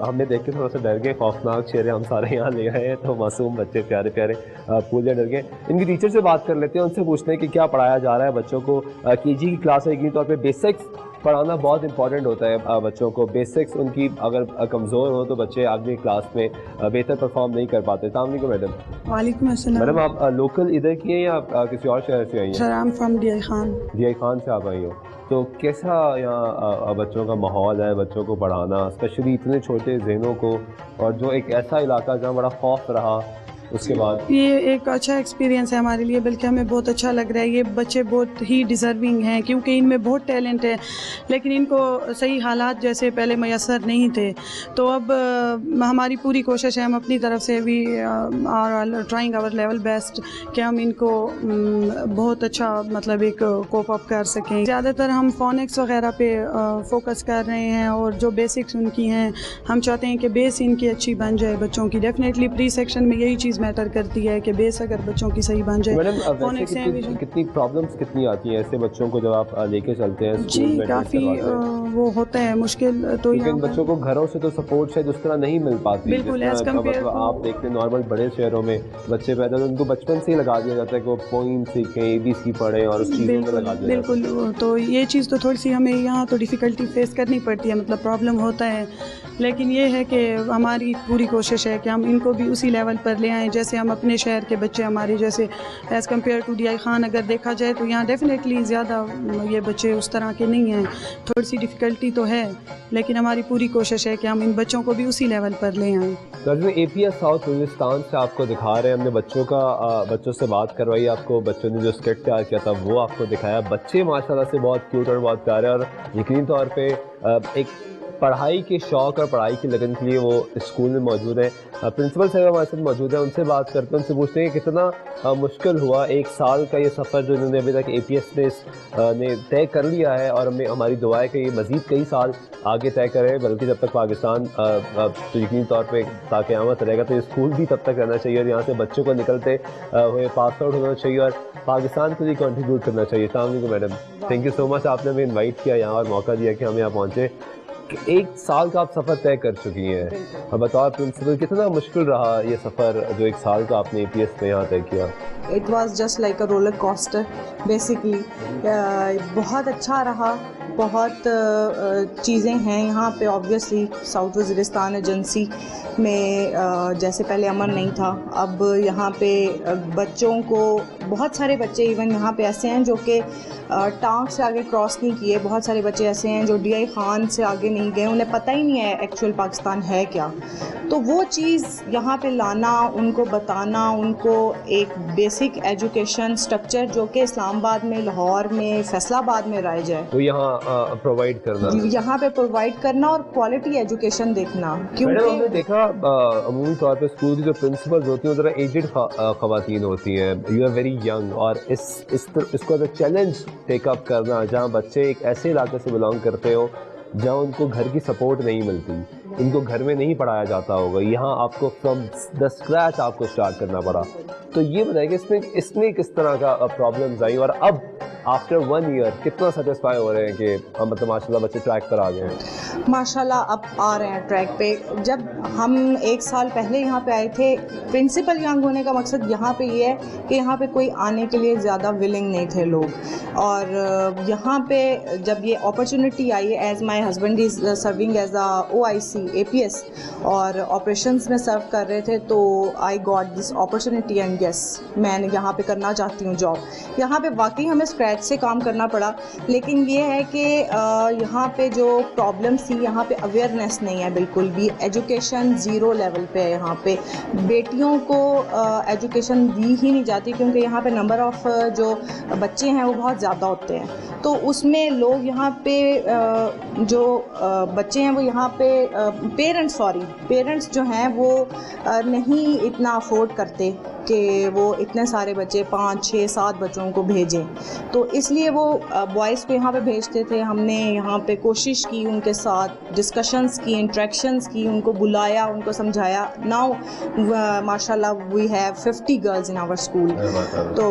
हमने देख के थोड़ा सा डर गए, खौफनाक चेहरे हम सारे यहाँ ले आए हैं, तो मासूम बच्चे प्यारे प्यारे पूरे डर गए। इनकी टीचर से बात कर लेते हैं, उनसे पूछते हैं कि क्या पढ़ाया जा रहा है बच्चों को। केजी की क्लास है, यकीनी तौर पे बेसिक्स पढ़ाना बहुत इंपॉर्टेंट होता है बच्चों को। बेसिक्स उनकी अगर कमज़ोर हो तो बच्चे आगे क्लास में बेहतर परफॉर्म नहीं कर पाते। अस्सलाम वालेकुम मैडम। वालेकुम अस्सलाम। मैडम आप लोकल इधर की हैं या किसी और शहर से आई हैं? Sir I am from DI Khan. DI Khan से आप आई हो, तो कैसा यहाँ बच्चों का माहौल है, बच्चों को पढ़ाना, स्पेशली इतने छोटे जहनों को, और जो एक ऐसा इलाका जहाँ बड़ा खौफ रहा उसके बाद? ये एक अच्छा एक्सपीरियंस है हमारे लिए, बल्कि हमें बहुत अच्छा लग रहा है। ये बच्चे बहुत ही डिज़र्विंग हैं, क्योंकि इनमें बहुत टैलेंट है, लेकिन इनको सही हालात जैसे पहले मैसर नहीं थे। तो अब हमारी पूरी कोशिश है, हम अपनी तरफ से भी are trying our level best कि हम इनको बहुत अच्छा मतलब एक कोप अप कर सकें। ज़्यादातर हम फोनिक्स वगैरह पे फोकस कर रहे हैं, और जो बेसिक्स उनकी हैं हम चाहते हैं कि बेस इनकी अच्छी बन जाए बच्चों की। डेफिनेटली प्री सेक्शन में यही चीज़ मैटर करती है कि बेस अगर बच्चों की सही बन जाए। मैडम कितनी प्रॉब्लम्स कितनी आती हैं ऐसे बच्चों को जब आप लेके चलते हैं? जी काफ़ी वो होता है मुश्किल। तो लेकिन बच्चों को घरों से तो सपोर्ट शायद उस तरह नहीं मिल पाती। बिल्कुल एज कम्पेयर आप देखते हैं नॉर्मल बड़े शहरों में बच्चे पैदा होते हैं, उनको बचपन से ही लगा दिया जाता है कि वो पोइम सीखें, ABC पढ़ें, और उस चीज़ों में लगा दिया जाता है। बिल्कुल, तो ये चीज़ तो थोड़ी सी हमें यहाँ तो डिफ़िकल्टी फेस करनी पड़ती है, मतलब प्रॉब्लम होता है। लेकिन ये है कि हमारी पूरी कोशिश है कि हम इनको भी उसी लेवल पर ले आएँ जैसे हम अपने शहर के बच्चे हमारे जैसे as compare to DI Khan अगर देखा जाए तो यहाँ डेफिनेटली ज़्यादा ये बच्चे उस तरह के नहीं हैं। थोड़ी सी डिफ़िकल्टी तो है, लेकिन हमारी पूरी कोशिश है कि हम इन बच्चों को भी उसी लेवल पर ले आएँ। APS साउथ वज़ीरिस्तान से आपको दिखा रहे हैं, हमने बच्चों से बात करवाई, आपको बच्चों ने जो स्केट तैयार किया था वो आपको दिखाया। बच्चे माशाल्लाह से बहुत क्यूट और बहुत प्यारे, और यकीनी तौर पे एक पढ़ाई के शौक़ और पढ़ाई की लगन के लिए वो स्कूल में मौजूद है। प्रिंसिपल साहब हमारे साथ मौजूद है, उनसे बात करते हैं, उनसे पूछते हैं कि कितना मुश्किल हुआ एक साल का ये सफ़र जो इन्होंने अभी तक APS ने तय कर लिया है, और हमें हमारी दुआ है कि ये मज़ीद कई साल आगे तय करें, बल्कि जब तक पाकिस्तान तो यकीनी तौर पर ताक़यामत रहेगा तो ये स्कूल भी तब तक रहना चाहिए, और यहाँ से बच्चों को निकलते हुए पास आउट होना चाहिए और पाकिस्तान को भी कंट्रीब्यूट करना चाहिए। अस्सलाम वालेकुम madam, thank you so much, आपने हमें इन्वाइट किया यहाँ और मौका दिया कि हम यहाँ पहुँचे। एक साल का आप सफ़र तय कर चुकी हैं, अब बतौर प्रिंसिपल कितना मुश्किल रहा ये सफ़र जो एक साल का आपने APS में यहाँ तय किया? It was just like a roller coaster basically. बहुत अच्छा रहा, बहुत चीज़ें हैं यहाँ पे। ऑब्वियसली साउथ वज़ीरिस्तान एजेंसी में जैसे पहले अमन नहीं था, अब यहाँ पे बच्चों को बहुत सारे बच्चे इवन यहाँ पे ऐसे हैं जो कि टांग से आगे क्रॉस नहीं किए। बहुत सारे बच्चे ऐसे हैं जो DI खान से आगे नहीं गए, उन्हें पता ही नहीं है एक्चुअल पाकिस्तान है क्या। तो वो चीज़ यहाँ पे लाना, उनको बताना, उनको एक बेसिक एजुकेशन स्ट्रक्चर जो कि इस्लामाबाद में, लाहौर में, फैसलाबाद में राइज है, तो यहाँ प्रोवाइड करना, यहाँ पे प्रोवाइड करना और क्वालिटी एजुकेशन देखना। क्योंकि हमने देखा अमूमी तौर पर स्कूल की जो प्रिंसिपल्स होती हैं वो ज़रा एजड ख़वातीन होती हैं, यू आर वेरी यंग, और इसको एज चैलेंज टेकअप करना, जहाँ बच्चे एक ऐसे इलाके से बिलोंग करते हो जहाँ उनको घर की सपोर्ट नहीं मिलती, इनको घर में नहीं पढ़ाया जाता होगा, यहाँ आपको फ्रॉम द स्क्रैच आपको स्टार्ट करना पड़ा। तो ये बताइए कि इसमें किस तरह का प्रॉब्लम्स आई, और अब आफ्टर 1 ईयर कितना सेटिस्फाई हो रहे हैं कि मतलब माशाल्लाह बच्चे ट्रैक पर आ गए हैं? माशाल्लाह अब आ रहे हैं ट्रैक पे। जब हम 1 साल पहले यहाँ पे आए थे, प्रिंसिपल यंग होने का मकसद यहाँ पे ये है कि यहाँ पे कोई आने के लिए ज़्यादा विलिंग नहीं थे लोग। और यहाँ पे जब ये अपॉर्चुनिटी आई, as my husband is serving as a OIC APS और ऑपरेशंस में सर्व कर रहे थे, तो I got this opportunity and yes मैं यहाँ पे करना चाहती हूँ जॉब। यहाँ पे वाकई हमें स्क्रैच से काम करना पड़ा, लेकिन ये है कि यहाँ पे जो प्रॉब्लम्स थी, यहाँ पे अवेयरनेस नहीं है बिल्कुल भी। एजुकेशन ज़ीरो लेवल पे है यहाँ पे। बेटियों को एजुकेशन दी ही नहीं जाती क्योंकि यहाँ पे नंबर ऑफ़ जो बच्चे हैं वो बहुत ज़्यादा होते हैं। तो उसमें लोग यहाँ पे जो बच्चे हैं वो यहाँ पे पेरेंट्स जो हैं वो नहीं इतना अफोर्ड करते कि वो इतने सारे बच्चे 5, 6, 7 बच्चों को भेजें, तो इसलिए वो बॉयज़ को यहाँ पे भेजते थे। हमने यहाँ पे कोशिश की, उनके साथ डिस्कशंस की, इंट्रैक्शंस की, उनको बुलाया, उनको समझाया। नाउ माशाल्लाह we have 50 girls in our school. तो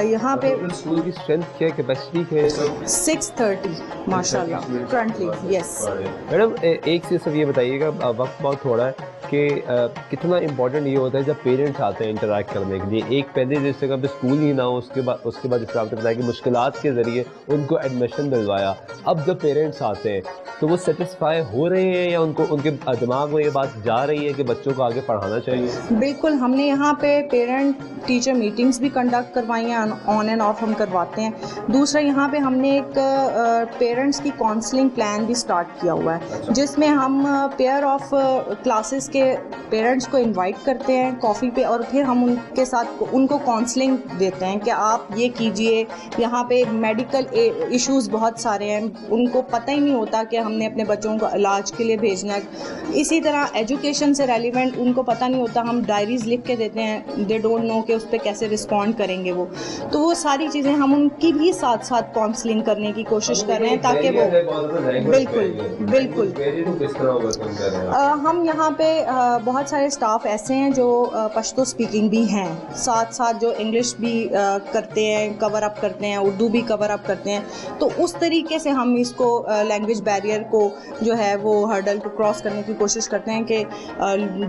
यहाँ पे स्कूल की स्ट्रेंथ क्या है, कैपेसिटी क्या है? 630 माशाल्लाह करंटली। यस मैडम, एक चीज़ सिर्फ ये बताइएगा, वक्त बहुत थोड़ा है, कि कितना इम्पोर्टेंट ये होता है जब पेरेंट्स आते हैं इंटरैक्ट करने के लिए। एक पहले जिस जगह पे स्कूल ही ना हो, उसके बाद जिस तरह आपने बताया कि मुश्किलात के ज़रिए उनको एडमिशन दिलवाया, अब जब पेरेंट्स आते हैं तो वो सेटिस्फाई हो रहे हैं या उनके दिमाग में ये बात जा रही है कि बच्चों को आगे पढ़ाना चाहिए? बिल्कुल, हमने यहाँ पे पेरेंट टीचर मीटिंग्स भी कंडक्ट करवाई हैं, ऑन एंड ऑफ हम करवाते हैं। दूसरा, यहाँ पे हमने एक पेरेंट्स की काउंसलिंग प्लान भी स्टार्ट किया हुआ है, जिसमें हम पेयर ऑफ क्लासेस के पेरेंट्स को इनवाइट करते हैं कॉफ़ी पे, और फिर हम उनके साथ उनको काउंसलिंग देते हैं कि आप ये कीजिए। यहाँ पे मेडिकल इश्यूज़ बहुत सारे हैं, उनको पता ही नहीं होता कि हमने अपने बच्चों को इलाज के लिए भेजना है। इसी तरह एजुकेशन से रेलिवेंट उनको पता नहीं होता, हम डायरीज़ लिख के देते हैं, दे डोंट नो कि उस पर कैसे रिस्पॉन्ड करेंगे वो। तो वो सारी चीज़ें हम उनकी भी साथ साथ काउंसलिंग करने की कोशिश कर रहे हैं ताकि वो बिल्कुल हम यहाँ पे बहुत सारे स्टाफ ऐसे हैं जो पश्तो स्पीकिंग भी हैं, साथ साथ जो इंग्लिश भी करते हैं, कवर अप करते हैं, उर्दू भी कवर अप करते हैं। तो उस तरीके से हम इसको लैंग्वेज बैरियर को जो है वो हर्डल को क्रॉस करने की कोशिश करते हैं कि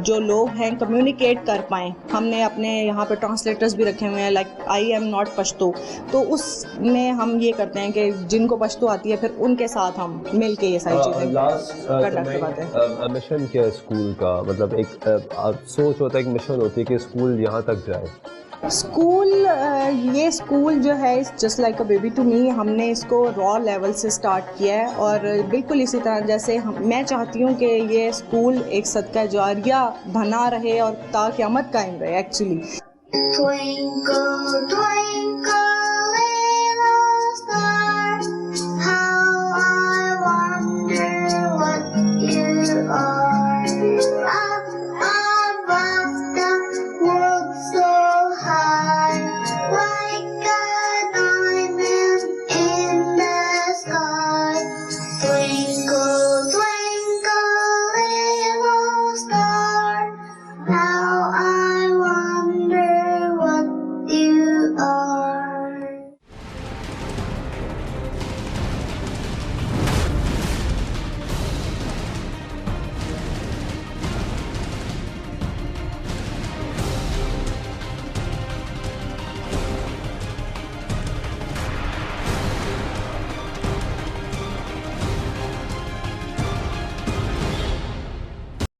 जो लोग हैं कम्युनिकेट कर पाएँ। हमने अपने यहाँ पे ट्रांसलेटर्स भी रखे हुए हैं, like I am not Pashto, तो उसमें हम ये करते हैं कि जिनको पश्तो आती है फिर उनके साथ हम मिल के ये सारी चीज़ें कंडक्ट करवाते हैं। मिशन क्या है स्कूल का? मतलब एक सोच होता है, एक मिशन होती है कि स्कूल यहाँ तक जाए। ये स्कूल जो है just like a baby to me, हमने इसको रॉ लेवल से स्टार्ट किया है, और बिल्कुल इसी तरह जैसे मैं चाहती हूँ कि ये स्कूल एक सदका जारिया बना रहे और ता क़यामत कायम रहे एक्चुअली।